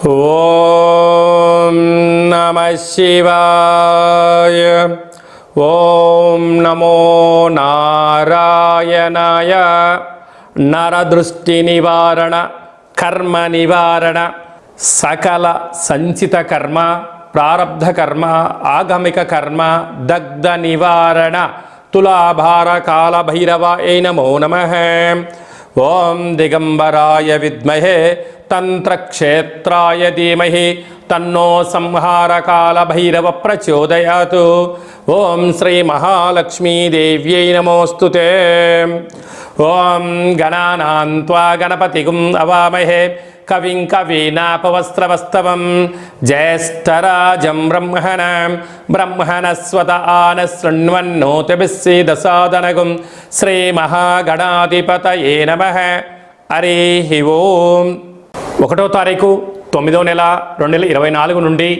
ఓం నమః శివాయ. ఓం నమో నారాయణాయ. నరదృష్టి నివారణ, కర్మ నివారణ, సకల సంచిత కర్మ, ప్రారబ్ధ కర్మ, ఆగమిక కర్మ, దగ్ధ నివారణ, తులాభార కాల భైరవాయ నమో నమః. ఓం దిగంబరాయ విద్మహే తంత్రక్షేత్రాయ ధీమహి తన్నో సంహారకాల భైరవ ప్రచోదయాత్. ఓం శ్రీ మహాలక్ష్మీదేవ్యై నమోస్తుతే. ఓం గణానాం త్వా గణపతిగుం అవామహే కవిం కవీనాపవస్త్రవస్తవం జ్యేష్ఠరాజం బ్రహ్మణస్వత ఆన శృణ్వన్నోతిభిస్సీదసాదనగుం. శ్రీ మహాగణాధిపతయే నమః. హరి ఓం. 1వ తారీఖు 9వ నెల 2024 నుండి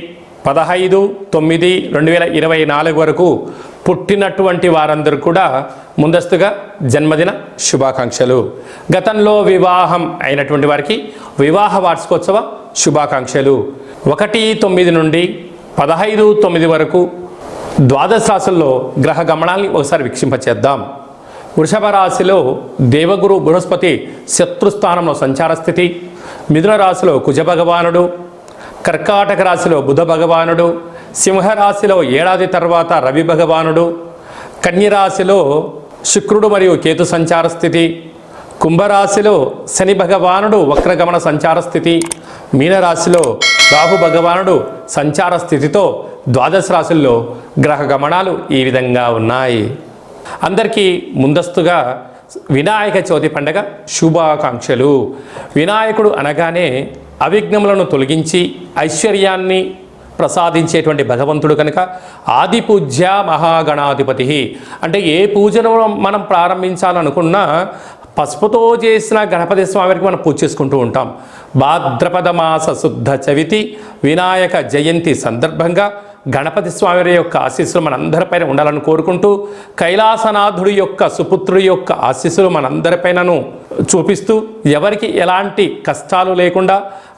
15/9/2024 వరకు పుట్టినటువంటి వారందరూ కూడా ముందస్తుగా జన్మదిన శుభాకాంక్షలు. గతంలో వివాహం అయినటువంటి వారికి వివాహ వార్షికోత్సవ శుభాకాంక్షలు. 1/9 నుండి 15/9 వరకు ద్వాదశ రాశుల్లో గ్రహ గమనాల్ని ఒకసారి వీక్షింపచేద్దాం. వృషభ రాశిలో దేవగురు బృహస్పతి శత్రుస్థానంలో సంచార స్థితి. మిథున రాశిలో కుజ భగవానుడు, కర్కాటక రాశిలో బుధ భగవానుడు, సింహరాశిలో ఏడాది తర్వాత రవి భగవానుడు, కన్యరాశిలో శుక్రుడు మరియు కేతు సంచార స్థితి, కుంభరాశిలో శని భగవానుడు వక్రగమన సంచార స్థితి, మీనరాశిలో రాహు భగవానుడు సంచార స్థితితో ద్వాదశ రాశుల్లో గ్రహ గమనాలు ఈ విధంగా ఉన్నాయి. అందరికీ ముందస్తుగా వినాయక చవితి పండగ శుభాకాంక్షలు. వినాయకుడు అనగానే అవిఘ్నములను తొలగించి ఐశ్వర్యాన్ని ప్రసాదించేటువంటి భగవంతుడు కనుక ఆది పూజ్య మహాగణాధిపతి. అంటే ఏ పూజను మనం ప్రారంభించాలనుకున్నా పసుపుతో చేసిన గణపతి స్వామికి మనం పూజ చేసుకుంటూ ఉంటాం. భాద్రపద మాస శుద్ధ చవితి వినాయక జయంతి సందర్భంగా గణపతి స్వామి యొక్క ఆశీస్సులు మనందరిపైన ఉండాలని కోరుకుంటూ, కైలాసనాథుడి యొక్క సుపుత్రుడి యొక్క ఆశీస్సులు మనందరిపైనను చూపిస్తూ, ఎవరికి ఎలాంటి కష్టాలు లేకుండా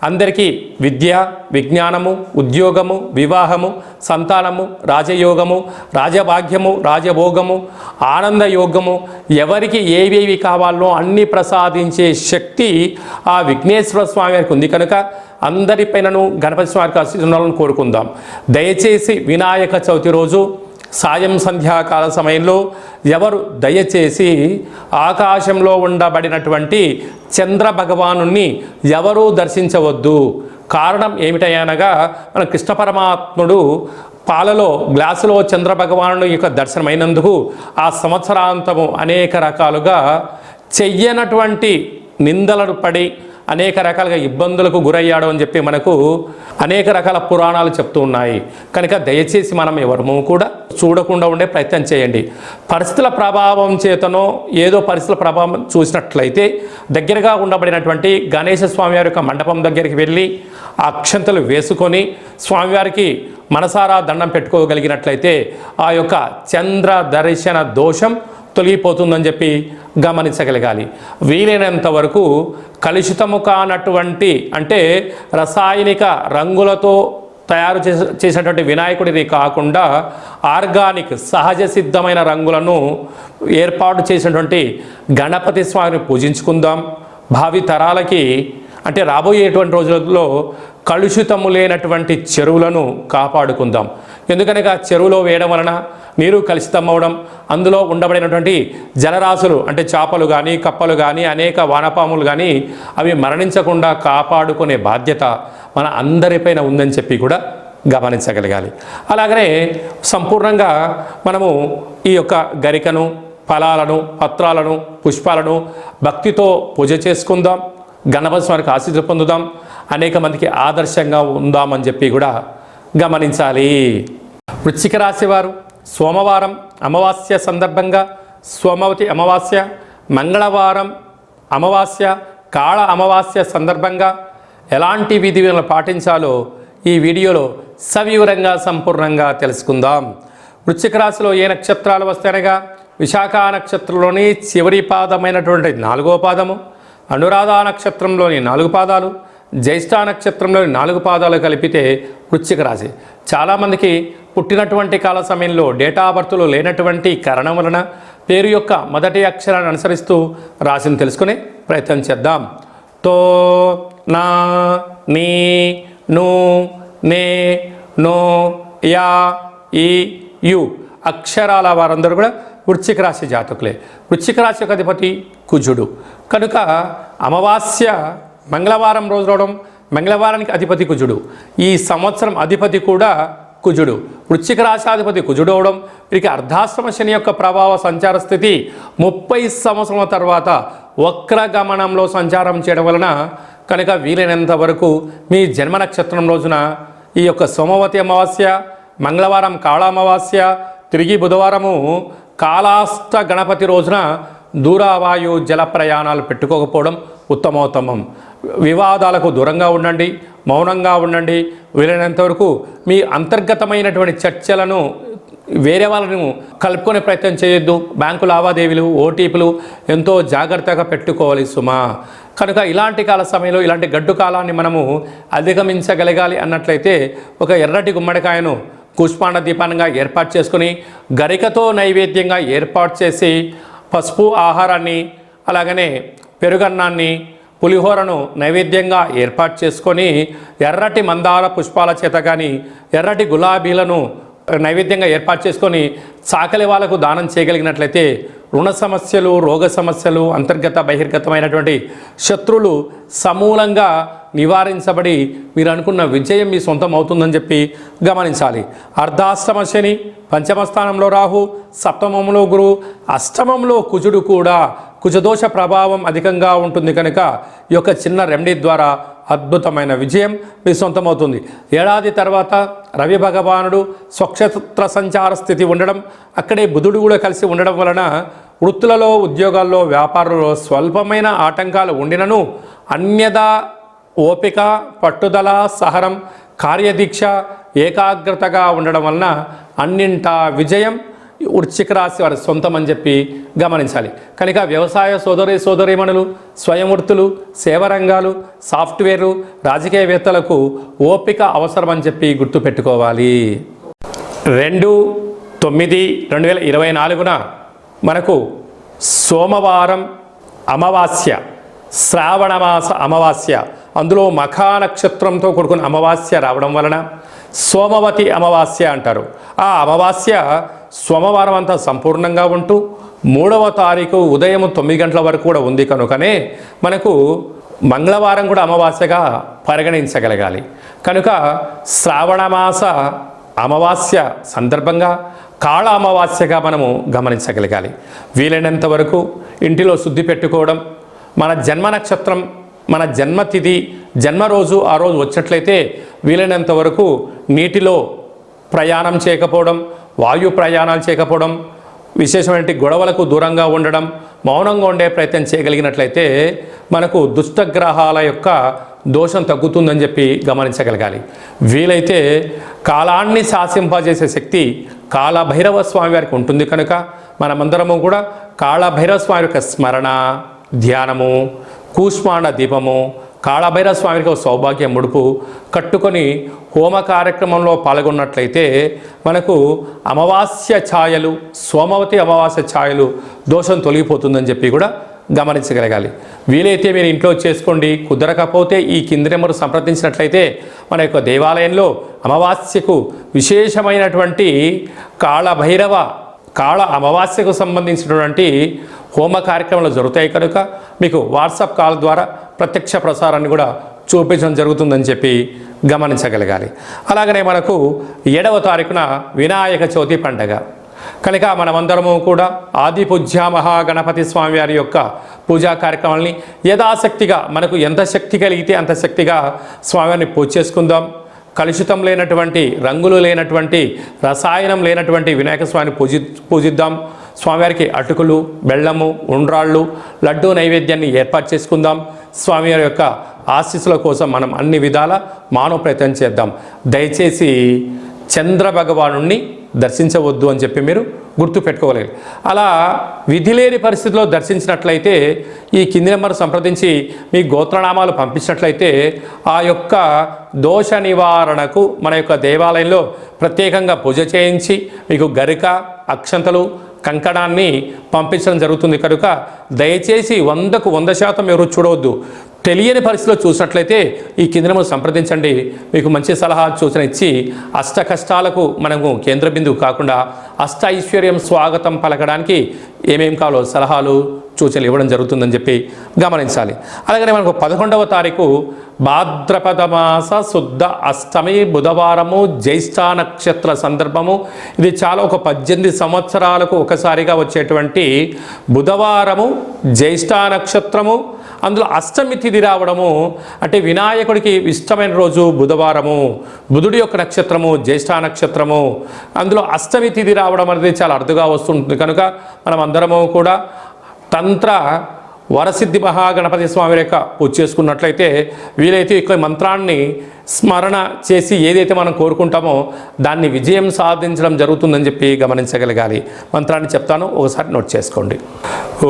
అందరికీ విద్య, విజ్ఞానము, ఉద్యోగము, వివాహము, సంతానము, రాజయోగము, రాజభాగ్యము, రాజభోగము, ఆనందయోగము, ఎవరికి ఏవేవి కావాలో అన్నీ ప్రసాదించే శక్తి ఆ విఘ్నేశ్వర స్వామి వారికి ఉంది కనుక అందరిపైనను గణపతి స్వామికి ఆశీస్సులను కోరుకుందాం. దయచేసి వినాయక చవితి రోజు సాయం సంధ్యాకాల సమయంలో ఎవరు దయచేసి ఆకాశంలో ఉండబడినటువంటి చంద్ర భగవానుని ఎవరూ దర్శించవద్దు. కారణం ఏమిటనగా మన కృష్ణ పరమాత్ముడు పాలలో గ్లాసులో చంద్ర భగవాను యొక్క దర్శనమైనందుకు ఆ సంవత్సరాంతము అనేక రకాలుగా చెయ్యనటువంటి నిందలను పడి అనేక రకాలుగా ఇబ్బందులకు గురయ్యాడు అని చెప్పి మనకు అనేక రకాల పురాణాలు చెప్తూ ఉన్నాయి. కనుక దయచేసి మనం ఎవరము కూడా చూడకుండా ఉండే ప్రయత్నం చేయండి. పరిస్థితుల ప్రభావం చేతనో ఏదో పరిస్థితుల ప్రభావం చూసినట్లయితే దగ్గరగా ఉండబడినటువంటి గణేశ స్వామివారి యొక్క మండపం దగ్గరికి వెళ్ళి అక్షంతలు వేసుకొని స్వామివారికి మనసారా దండం పెట్టుకోగలిగినట్లయితే ఆ యొక్క చంద్ర దర్శన దోషం తొలగిపోతుందని చెప్పి గమనించగలగాలి. వీలైనంత వరకు కలుషితము కానటువంటి అంటే రసాయనిక రంగులతో తయారు చేసినటువంటి వినాయకుడిని కాకుండా ఆర్గానిక్ సహజ సిద్ధమైన రంగులను ఏర్పాటు చేసినటువంటి గణపతి స్వామిని పూజించుకుందాం. భావి తరాలకి అంటే రాబోయేటువంటి రోజులలో కలుషితము లేనటువంటి చెరువులను కాపాడుకుందాం. ఎందుకనగా చెరువులో వేయడం వలన నీరు కలుషితమవడం, అందులో ఉండబడినటువంటి జలరాశులు అంటే చేపలు కానీ కప్పలు కానీ అనేక వానపాములు కానీ అవి మరణించకుండా కాపాడుకునే బాధ్యత మన అందరిపైన ఉందని చెప్పి కూడా గమనించగలగాలి. అలాగనే సంపూర్ణంగా మనము ఈ యొక్క గరికను, ఫలాలను, పత్రాలను, పుష్పాలను భక్తితో పూజ చేసుకుందాం. గణపతి స్వామికి ఆశీస్సులు పొందుదాం. అనేక మందికి ఆదర్శంగా ఉందామని చెప్పి కూడా గమనించాలి. వృశ్చిక రాశి వారు సోమవారం అమావాస్య సందర్భంగా సోమవతి అమావాస్య, మంగళవారం అమావాస్య, కాళ అమావాస్య సందర్భంగా ఎలాంటి విధి విధానాలు పాటించాలో ఈ వీడియోలో సవివరంగా సంపూర్ణంగా తెలుసుకుందాం. వృశ్చిక రాశిలో ఏ నక్షత్రాలు వస్తాయనగా విశాఖ నక్షత్రంలోని చివరి పాదమైనటువంటి 4వ పాదము, అనురాధ నక్షత్రంలోని 4 పాదాలు, జ్యేష్ఠ నక్షత్రంలోని 4 పాదాలు కలిపితే వృశ్చిక రాశి. చాలామందికి పుట్టినటువంటి కాల సమయంలో డేటా ఆఫ్ బర్త్లో లేనటువంటి కారణం వలన పేరు యొక్క మొదటి అక్షరాన్ని అనుసరిస్తూ రాశిని తెలుసుకునే ప్రయత్నం చేద్దాం. తో, నా, నీ, ను, నే, నో, యా, ఈ, యు అక్షరాల వారందరూ కూడా వృశ్చిక రాశి జాతకులే. వృశ్చిక రాశి యొక్క అధిపతి కుజుడు కనుక అమావాస్య మంగళవారం రోజు రావడం, మంగళవారానికి అధిపతి కుజుడు. ఈ సంవత్సరం అధిపతి కూడా కుజుడు. వృశ్చిక రాశాధిపతి కుజుడు అవడం, వీరికి అర్ధాశ్రమ శని యొక్క ప్రభావ సంచార స్థితి 30 సంవత్సరాల తర్వాత వక్ర గమనంలో సంచారం చేయడం వలన కనుక వీలైనంత వరకు మీ జన్మ నక్షత్రం రోజున ఈ యొక్క సోమవతి అమావాస్య, మంగళవారం కాళ అమావాస్య, తిరిగి బుధవారము కాళాష్ట గణపతి రోజున దూరవాయు జల ప్రయాణాలు పెట్టుకోకపోవడం ఉత్తమోత్తమం. వివాదాలకు దూరంగా ఉండండి, మౌనంగా ఉండండి. వీలైనంత వరకు మీ అంతర్గతమైనటువంటి చర్చలను వేరే వాళ్ళను కలుపుకునే ప్రయత్నం చేయొద్దు. బ్యాంకు లావాదేవీలు, ఓటీపీలు ఎంతో జాగ్రత్తగా పెట్టుకోవాలి సుమా. కనుక ఇలాంటి కాల సమయంలో ఇలాంటి గడ్డు కాలాన్ని మనము అధిగమించగలగాలి అన్నట్లయితే ఒక ఎర్రటి గుమ్మడికాయను కూష్మాండ దీపానంగా ఏర్పాటు చేసుకుని గరికతో నైవేద్యంగా ఏర్పాటు చేసి పసుపు ఆహారాన్ని అలాగనే పెరుగన్నాన్ని పులిహోరను నైవేద్యంగా ఏర్పాటు చేసుకొని ఎర్రటి మందార పుష్పాల చేత కానీ ఎర్రటి గులాబీలను నైవేద్యంగా ఏర్పాటు చేసుకొని చాకలి వాళ్ళకు దానం చేయగలిగినట్లయితే రుణ సమస్యలు, రోగ సమస్యలు, అంతర్గత బహిర్గతమైనటువంటి శత్రువులు సమూలంగా నివారించబడి మీరు అనుకున్న విజయం మీ సొంతం అవుతుందని చెప్పి గమనించాలి. అర్ధాష్టమ శని, పంచమ స్థానంలో రాహు, సప్తమంలో గురు, అష్టమంలో కుజుడు కూడా కుజదోష ప్రభావం అధికంగా ఉంటుంది కనుక ఈ యొక్క చిన్న రెమెడీ ద్వారా అద్భుతమైన విజయం మీ సొంతమవుతుంది. ఏడాది తర్వాత రవి భగవానుడు స్వక్షేత్ర సంచార స్థితి ఉండడం, అక్కడే బుధుడు కూడా కలిసి ఉండడం వలన వృత్తులలో, ఉద్యోగాల్లో, వ్యాపారంలో స్వల్పమైన ఆటంకాలు ఉండినను అన్యదా ఓపిక, పట్టుదల, సహనం, కార్యదీక్ష, ఏకాగ్రతగా ఉండడం వలన అన్నింటా విజయం వృశ్చిక రాశి వారి సొంతం అని చెప్పి గమనించాలి. కనుక వ్యవసాయ సోదరీమణులు, స్వయం వృత్తులు, సేవరంగాలు, సాఫ్ట్వేరు, రాజకీయవేత్తలకు ఓపిక అవసరం అని చెప్పి గుర్తుపెట్టుకోవాలి. 2/9/2024 మనకు సోమవారం అమావాస్య, శ్రావణమాస అమావాస్య, అందులో మఖా నక్షత్రంతో కూడుకున్న అమావాస్య రావడం వలన సోమవతి అమావాస్య అంటారు. ఆ అమావాస్య సోమవారం అంతా సంపూర్ణంగా ఉంటూ 3వ తారీఖు ఉదయం 9 గంటల వరకు కూడా ఉంది కనుకనే మనకు మంగళవారం కూడా అమావాస్యగా పరిగణించగలగాలి. కనుక శ్రావణమాస అమావాస్య సందర్భంగా కాళ అమావాస్యగా మనము గమనించగలగాలి. వీలైనంత వరకు ఇంటిలో శుద్ధి పెట్టుకోవడం, మన జన్మ నక్షత్రం, మన జన్మతిథి, జన్మరోజు ఆ రోజు వచ్చినట్లయితే వీలైనంత వరకు నీటిలో ప్రయాణం చేయకపోవడం, వాయు ప్రయాణాలు చేయకపోవడం, విశేషమైన గొడవలకు దూరంగా ఉండడం, మౌనంగా ఉండే ప్రయత్నం చేయగలిగినట్లయితే మనకు దుష్టగ్రహాల యొక్క దోషం తగ్గుతుందని చెప్పి గమనించగలగాలి. వీలైతే కాలాన్ని శాసింపజేసే శక్తి కాళభైరవ స్వామి వారికి ఉంటుంది కనుక మనమందరము కూడా కాళభైరవ స్వామి యొక్క స్మరణ, ధ్యానము, కూష్మాండ దీపము, కాళభైరవ స్వామికి సౌభాగ్య ముడుపు కట్టుకొని హోమ కార్యక్రమంలో పాల్గొన్నట్లయితే మనకు అమావాస్య ఛాయలు, సోమవతి అమావాస్య ఛాయలు దోషం తొలగిపోతుందని చెప్పి కూడా గమనించగలగాలి. వీలైతే మీరు ఇంట్లో చేసుకోండి. కుదరకపోతే ఈ కింది నెంబరు సంప్రదించినట్లయితే మన యొక్క దేవాలయంలో అమావాస్యకు విశేషమైనటువంటి కాళ అమావాస్యకు సంబంధించినటువంటి హోమ కార్యక్రమాలు జరుగుతాయి కనుక మీకు వాట్సాప్ కాల్ ద్వారా ప్రత్యక్ష ప్రసారాన్ని కూడా చూపించడం జరుగుతుందని చెప్పి గమనించగలగాలి. అలాగనే మనకు 7వ తారీఖున వినాయక చవితి పండగ కనుక మనమందరము కూడా ఆది పూజ్య మహాగణపతి స్వామి వారి యొక్క పూజా కార్యక్రమాలని యథాశక్తిగా మనకు ఎంత శక్తి కలిగితే అంత శక్తిగా స్వామివారిని పూజ చేసుకుందాం. కలుషితం లేనటువంటి, రంగులు లేనటువంటి, రసాయనం లేనటువంటి వినాయక స్వామిని పూజిద్దాం. స్వామివారికి అటుకులు, బెల్లము, ఉండ్రాళ్ళు, లడ్డూ నైవేద్యాన్ని ఏర్పాటు చేసుకుందాం. స్వామివారి యొక్క ఆశీస్సుల కోసం మనం అన్ని విధాల మానవ ప్రయత్నం చేద్దాం. దయచేసి చంద్ర భగవానుణ్ణి దర్శించవద్దు అని చెప్పి మీరు గుర్తు పెట్టుకోలేదు. అలా విధి లేని పరిస్థితిలో దర్శించినట్లయితే ఈ కింది నెంబర్ సంప్రదించి మీ గోత్రనామాలు పంపించినట్లయితే ఆ యొక్క దోష నివారణకు మన యొక్క దేవాలయంలో ప్రత్యేకంగా పూజ చేయించి మీకు గరిక, అక్షంతలు, కంకణాన్ని పంపించడం జరుగుతుంది. కనుక దయచేసి 100కు 100% ఎవరు చూడవద్దు. తెలియని పరిస్థితిలో చూసినట్లయితే ఈ కింద సంప్రదించండి. మీకు మంచి సలహా సూచన ఇచ్చి అష్ట కష్టాలకు మనము కేంద్ర బిందువు కాకుండా అష్ట ఐశ్వర్యం స్వాగతం పలకడానికి ఏమేం కావాలో సలహాలు సూచనలు ఇవ్వడం జరుగుతుందని చెప్పి గమనించాలి. అలాగనే మనకు 11వ తారీఖు భాద్రపద మాస శుద్ధ అష్టమి బుధవారము, జ్యేష్ఠ నక్షత్ర సందర్భము. ఇది చాలా ఒక 18 సంవత్సరాలకు ఒకసారిగా వచ్చేటువంటి బుధవారము, జ్యేష్ఠ నక్షత్రము, అందులో అష్టమి తిథి రావడము. అంటే వినాయకుడికి ఇష్టమైన రోజు బుధవారము, బుధుడి యొక్క నక్షత్రము జ్యేష్ఠ నక్షత్రము, అందులో అష్టమి తిథి రావడం అనేది చాలా అరుదుగా వస్తుంటుంది. కనుక మనం అందరము కూడా తంత్ర వరసిద్ధి మహాగణపతి స్వామి యొక్క పూజ చేసుకున్నట్లయితే వీలైతే ఈ మంత్రాన్ని స్మరణ చేసి ఏదైతే మనం కోరుకుంటామో దాన్ని విజయం సాధించడం జరుగుతుందని చెప్పి గమనించగలగాలి. మంత్రాన్ని చెప్తాను, ఒకసారి నోట్ చేసుకోండి.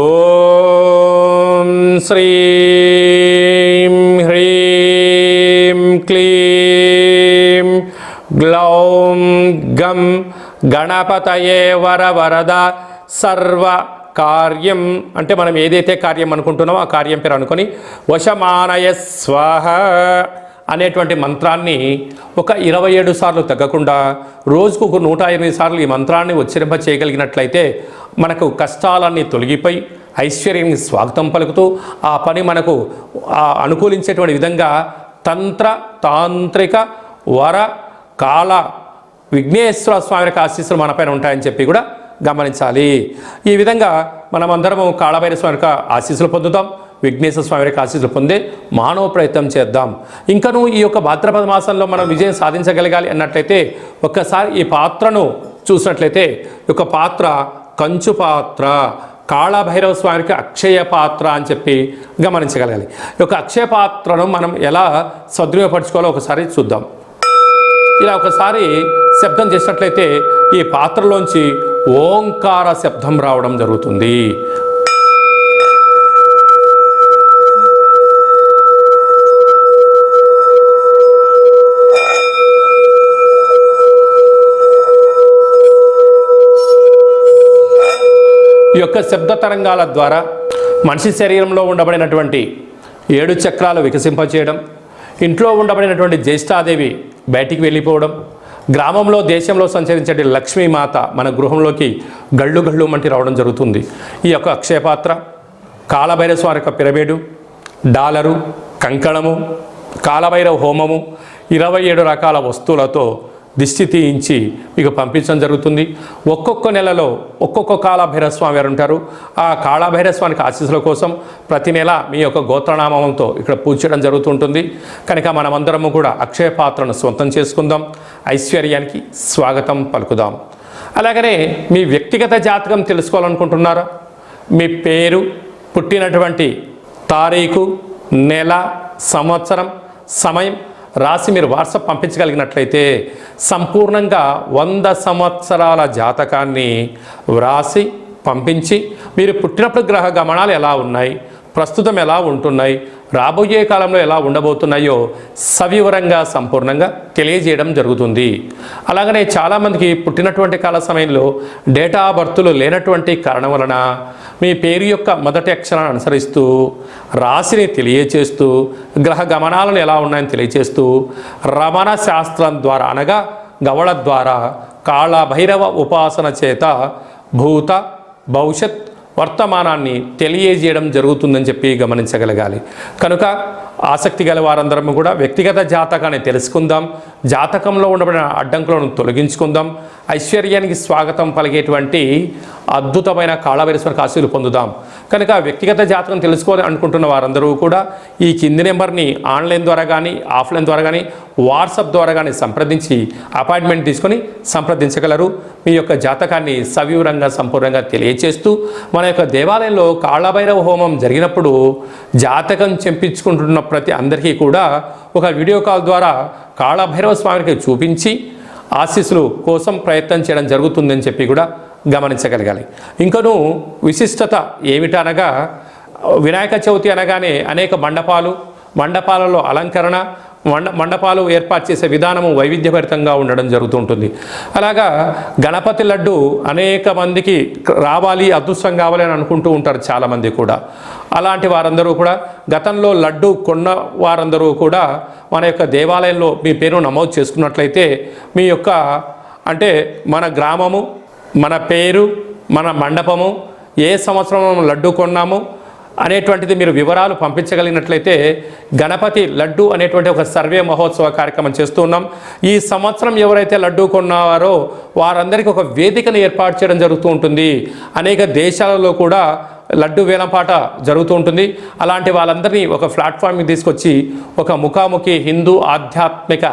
ఓం శ్రీం హ్రీం క్లీం గ్లౌం గం గణపతయే వరవరద సర్వ కార్యం. అంటే మనం ఏదైతే కార్యం అనుకుంటున్నామో ఆ కార్యం పేరు అనుకొని వశమానయ స్వాహ అనేటువంటి మంత్రాన్ని ఒక 27 సార్లు తగ్గకుండా రోజుకు ఒక 108 సార్లు ఈ మంత్రాన్ని ఉచ్చరింప చేయగలిగినట్లయితే మనకు కష్టాలన్నీ తొలగిపోయి ఐశ్వర్యానికి స్వాగతం పలుకుతూ ఆ పని మనకు అనుకూలించేటువంటి విధంగా తంత్ర తాంత్రిక వర కాల విఘ్నేశ్వర స్వామి యొక్క ఆశీస్సులు మనపైన ఉంటాయని చెప్పి కూడా గమనించాలి. ఈ విధంగా మనమందరము కాళభైరవ స్వామి యొక్క ఆశీస్సులు పొందుతాం, విఘ్నేశ్వర స్వామి యొక్క ఆశీస్సులు పొందే మానవ ప్రయత్నం చేద్దాం. ఇంకను ఈ యొక్క భాద్రపద మాసంలో మనం విజయం సాధించగలగాలి అన్నట్లయితే ఒక్కసారి ఈ పాత్రను చూసినట్లయితే ఒక పాత్ర కంచు పాత్ర, కాళభైరవ స్వామికి అక్షయ పాత్ర అని చెప్పి గమనించగలగాలి. ఈ యొక్క అక్షయ పాత్రను మనం ఎలా సద్వినియోగపరచుకోవాలో ఒకసారి చూద్దాం. ఇలా ఒకసారి శబ్దం చేసినట్లయితే ఈ పాత్రలోంచి ఓంకార శబ్దం రావడం జరుగుతుంది. ఈ యొక్క శబ్ద తరంగాల ద్వారా మనిషి శరీరంలో ఉండబడినటువంటి 7 చక్రాలు వికసింపచేయడం, ఇంట్లో ఉండబడినటువంటి జ్యేష్ఠాదేవి బయటికి వెళ్ళిపోవడం, గ్రామంలో దేశంలో సంచరించే లక్ష్మీమాత మన గృహంలోకి గళ్ళు గళ్ళు మంటి రావడం జరుగుతుంది. ఈ యొక్క అక్షయపాత్ర, కాళభైరవ స్వామి యొక్క పిరమిడు, డాలరు, కంకణము, కాళభైరవ హోమము, 27 రకాల వస్తువులతో దిష్టి తీయించి మీకు పంపించడం జరుగుతుంది. ఒక్కొక్క నెలలో ఒక్కొక్క కాళభైరవ స్వామి వారు ఉంటారు. ఆ కాళభైరవ స్వామికి ఆశీస్సుల కోసం ప్రతి నెల మీ యొక్క గోత్రనామంతో ఇక్కడ పూజ చేయడం జరుగుతుంటుంది. కనుక మనమందరము కూడా అక్షయ పాత్రను సొంతం చేసుకుందాం, ఐశ్వర్యానికి స్వాగతం పలుకుదాం. అలాగనే మీ వ్యక్తిగత జాతకం తెలుసుకోవాలనుకుంటున్నారా? మీ పేరు, పుట్టినటువంటి తారీఖు, నెల, సంవత్సరం, సమయం రాసి మీరు వాట్సాప్ పంపించగలిగినట్లయితే సంపూర్ణంగా 100 సంవత్సరాల జాతకాన్ని వ్రాసి పంపించి మీరు పుట్టినప్పుడు గ్రహ గమనాలు ఎలా ఉన్నాయి, ప్రస్తుతం ఎలా ఉంటున్నాయి, రాబోయే కాలంలో ఎలా ఉండబోతున్నాయో సవివరంగా సంపూర్ణంగా తెలియజేయడం జరుగుతుంది. అలాగనే చాలామందికి పుట్టినటువంటి కాల సమయంలో డేటా ఆఫ్ బర్త్లు లేనటువంటి కారణం వలన మీ పేరు యొక్క మొదటి అక్షరాన్ని అనుసరిస్తూ రాశిని తెలియచేస్తూ గ్రహ గమనాలను ఎలా ఉన్నాయని తెలియచేస్తూ రమణ శాస్త్రం ద్వారా అనగా గవళ ద్వారా కాళభైరవ ఉపాసన చేత భూత భవిష్యత్ వర్తమానాన్ని తెలియజేయడం జరుగుతుందని చెప్పి గమనించగలగాలి. కనుక ఆసక్తి గల వారందరం కూడా వ్యక్తిగత జాతకాన్ని తెలుసుకుందాం, జాతకంలో ఉండబడిన అడ్డంకులను తొలగించుకుందాం, ఐశ్వర్యానికి స్వాగతం పలిగేటువంటి అద్భుతమైన కాళభైరవ స్వామి ఆశీస్సులు పొందుదాం. కనుక వ్యక్తిగత జాతకం తెలుసుకోవాలి అనుకుంటున్న వారందరూ కూడా ఈ కింది నెంబర్ని ఆన్లైన్ ద్వారా కానీ ఆఫ్లైన్ ద్వారా కానీ వాట్సాప్ ద్వారా కానీ సంప్రదించి అపాయింట్మెంట్ తీసుకొని సంప్రదించగలరు. మీ యొక్క జాతకాన్ని సవివరంగా సంపూర్ణంగా తెలియచేస్తూ మన యొక్క దేవాలయంలో కాళభైరవ హోమం జరిగినప్పుడు జాతకం చెప్పించుకుంటున్న ప్రతి అందరికీ కూడా ఒక వీడియో కాల్ ద్వారా కాళభైరవ స్వామికి చూపించి ఆశీస్సులు కోసం ప్రయత్నం చేయడం జరుగుతుందని చెప్పి కూడా గమనించగలగాలి. ఇంకనూ విశిష్టత ఏమిటనగా వినాయక చవితి అనగానే అనేక మండపాలలో అలంకరణ, మండపాలు ఏర్పాటు చేసే విధానము వైవిధ్యభరితంగా ఉండడం జరుగుతుంటుంది. అలాగా గణపతి లడ్డు అనేక మందికి రావాలి, అదృష్టం కావాలి అని అనుకుంటూ ఉంటారు చాలామంది కూడా. అలాంటి వారందరూ కూడా గతంలో లడ్డు కొన్న వారందరూ కూడా మన యొక్క దేవాలయంలో మీ పేరు నమోదు చేసుకున్నట్లయితే మీ యొక్క అంటే మన గ్రామము, మన పేరు, మన మండపము, ఏ సంవత్సరం లడ్డు కొన్నాము అనేటువంటిది మీరు వివరాలు పంపించగలిగినట్లయితే గణపతి లడ్డు అనేటువంటి ఒక సర్వే మహోత్సవ కార్యక్రమం చేస్తూ ఉన్నాం. ఈ సంవత్సరం ఎవరైతే లడ్డు కొన్నారో వారందరికీ ఒక వేదికను ఏర్పాటు చేయడం జరుగుతూ ఉంటుంది. అనేక దేశాలలో కూడా లడ్డు వేలంపాట జరుగుతూ ఉంటుంది. అలాంటి వాళ్ళందరినీ ఒక ప్లాట్ఫామ్కి తీసుకొచ్చి ఒక ముఖాముఖి హిందూ ఆధ్యాత్మిక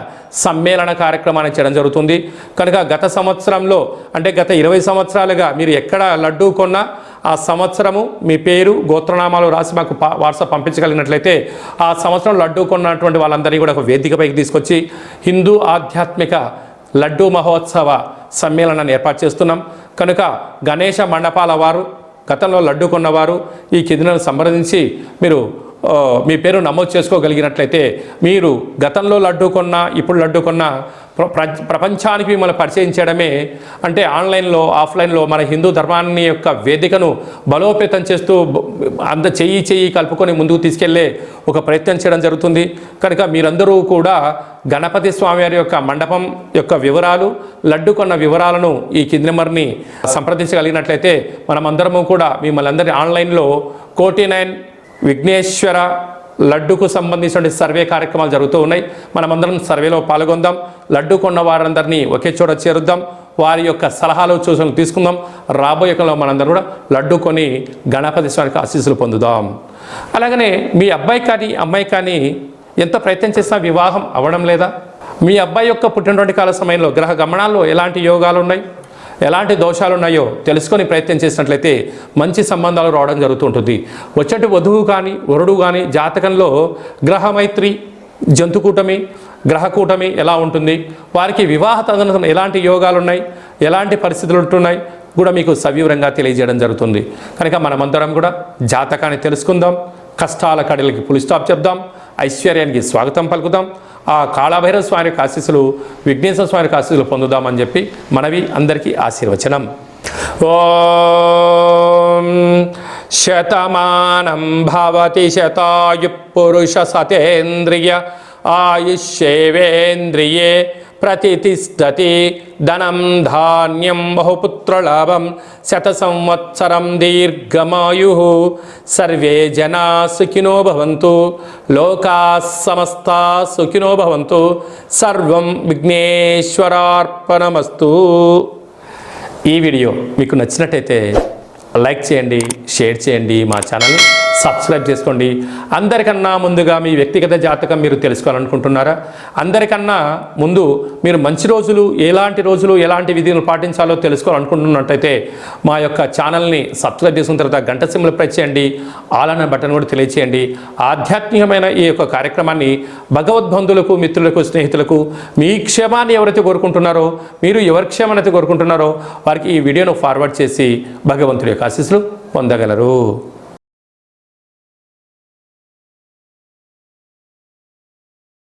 సమ్మేళన కార్యక్రమాన్ని చేయడం జరుగుతుంది. కనుక గత సంవత్సరంలో అంటే గత 20 సంవత్సరాలుగా మీరు ఎక్కడ లడ్డు కొన్నా ఆ సంవత్సరము మీ పేరు, గోత్రనామాలు రాసి మాకు వాట్సాప్ పంపించగలిగినట్లయితే ఆ సంవత్సరం లడ్డు కొన్నటువంటి వాళ్ళందరినీ కూడా ఒక వేదికపైకి తీసుకొచ్చి హిందూ ఆధ్యాత్మిక లడ్డు మహోత్సవ సమ్మేళనాన్ని ఏర్పాటు చేస్తున్నాం. కనుక గణేష మండపాల వారు, గతంలో లడ్డు కొన్నవారు ఈ కిందను సంప్రదించి మీరు మీ పేరు నమోదు చేసుకోగలిగినట్లయితే మీరు గతంలో లడ్డు కొన్నా ఇప్పుడు లడ్డు కొన్నా ప్రపంచానికి మిమ్మల్ని పరిచయం చేయడమే అంటే ఆన్లైన్లో ఆఫ్లైన్లో మన హిందూ ధర్మాన్ని యొక్క వేదికను బలోపేతం చేస్తూ చెయ్యి కలుపుకొని ముందుకు తీసుకెళ్లే ఒక ప్రయత్నం చేయడం జరుగుతుంది. కనుక మీరందరూ కూడా గణపతి స్వామివారి యొక్క మండపం యొక్క వివరాలు, లడ్డు కొన్న వివరాలను ఈ కింది నెంబర్ని సంప్రదించగలిగినట్లయితే మనమందరము కూడా మిమ్మల్ని అందరి ఆన్లైన్లో 49 విఘ్నేశ్వర లడ్డుకు సంబంధించిన సర్వే కార్యక్రమాలు జరుగుతూ ఉన్నాయి. మనమందరం సర్వేలో పాల్గొందాం. లడ్డు కొన్న వారందరినీ ఒకే చోట చేరుద్దాం. వారి యొక్క సలహాలు సూచనలు తీసుకుందాం. రాబోయే కాలంలో మనందరం కూడా లడ్డు కొని గణపతి స్వామికి ఆశీస్సులు పొందుదాం. అలాగనే మీ అబ్బాయి కానీ అమ్మాయి కానీ ఎంత ప్రయత్నం చేసినా వివాహం అవ్వడం లేదా? మీ అబ్బాయి యొక్క పుట్టినటువంటి కాల సమయంలో గ్రహ గమనాల్లో ఎలాంటి యోగాలు ఉన్నాయి, ఎలాంటి దోషాలు ఉన్నాయో తెలుసుకొని ప్రయత్నం చేసినట్లయితే మంచి సంబంధాలు రావడం జరుగుతుంటుంది. వచ్చేటి వధువు కానీ వరుడు కానీ జాతకంలో గ్రహమైత్రి, జంతుకూటమి, గ్రహకూటమి ఎలా ఉంటుంది, వారికి వివాహ తదనంతరం ఎలాంటి యోగాలు ఉన్నాయి, ఎలాంటి పరిస్థితులు ఉంటున్నాయి కూడా మీకు సవివరంగా తెలియజేయడం జరుగుతుంది. కనుక మనమందరం కూడా జాతకాన్ని తెలుసుకుందాం. కష్టాల కడలకి ఫుల్ స్టాప్ చెప్దాం. ఐశ్వర్యానికి స్వాగతం పలుకుదాం. ఆ కాళభైరవ స్వామి యొక్క ఆశీస్సులు, విఘ్నేశ్వర స్వామి యొక్క ఆశీస్సులు పొందుదామని చెప్పి మనవి అందరికీ ఆశీర్వచనం. ఓం శతమానం భవతి శతాయు పురుష సతేంద్రియ ఆయుష్యేవేంద్రియే ప్రతిష్టతి ధనం ధాన్యం బహుపుత్రలాభం శత సంవత్సరం దీర్ఘమాయు సర్వే జనా సుఖినో భవంతు లోకా సమస్తా సుఖినో భవంతు సర్వం విఘ్నేశ్వరార్పణమస్తు. ఈ వీడియో మీకు నచ్చినట్టయితే లైక్ చేయండి, షేర్ చేయండి, మా ఛానల్ని సబ్స్క్రైబ్ చేసుకోండి. అందరికన్నా ముందుగా మీ వ్యక్తిగత జాతకం మీరు తెలుసుకోవాలనుకుంటున్నారా? అందరికన్నా ముందు మీరు మంచి రోజులు, ఎలాంటి విధులు పాటించాలో తెలుసుకోవాలనుకుంటున్నట్టయితే మా యొక్క ఛానల్ని సబ్స్క్రైబ్ చేసుకున్న తర్వాత గంట సింబల్ ప్రెస్ చేయండి, ఆల్ అనే బటన్ కూడా తెలియచేయండి. ఆధ్యాత్మికమైన ఈ యొక్క కార్యక్రమాన్ని భగవద్బంధువులకు, మిత్రులకు, స్నేహితులకు మీ క్షేమాన్ని ఎవరైతే కోరుకుంటున్నారో, మీరు ఎవరి క్షేమాన్ని కోరుకుంటున్నారో వారికి ఈ వీడియోను ఫార్వర్డ్ చేసి భగవంతుడి యొక్క ఆశీస్సులు పొందగలరు.